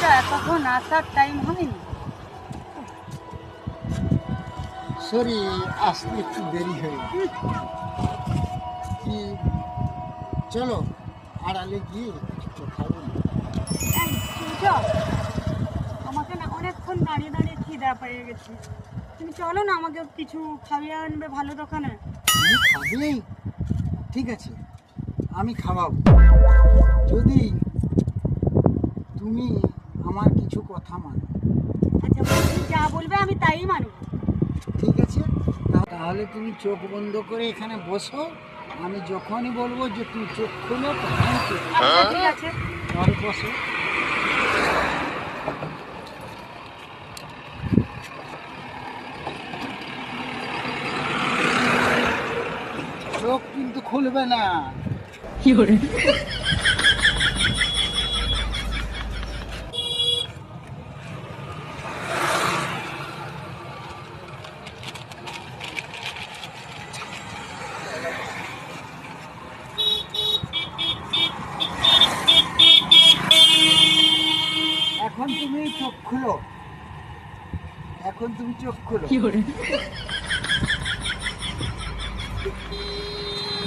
আচ্ছা তখন আসার টাইম হয়নি? সরি, আসতে একটু দেরি হয়ে গেল। কি চলো আড়ালে গিয়ে কিছু খাবো না? এই, সূর্য, আমাকে না অনেকক্ষণ দাঁড়িয়ে দাঁড়িয়ে খিদা পেয়ে গেছে। তুমি চলো না, আমাকে কিছু খাইয়ে আনবে ভালো দোকানে। তুমি খাবে? ঠিক আছে, আমি খাওয়াবো, যদি তুমি আমার কিছু কথা মানো। আচ্ছা তুমি যা বলবে আমি তাই মানব। ঠিক আছে, তাহলে তুমি চোখ বন্ধ করে এখানে বসো। আমি যখনই বলবো যে তুমি চোখ খোলো তখনই চোখ খোলো। আচ্ছা ঠিক আছে। তাহলে বসো। চোখ কিন্তু খুলবে না। এখন তুমি চোখ খুলো, এখন তুমি চোখ খুলো।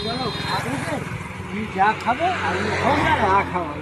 চলো খাবে যে? তুমি যা খাবে আমি হোক না খাওয়া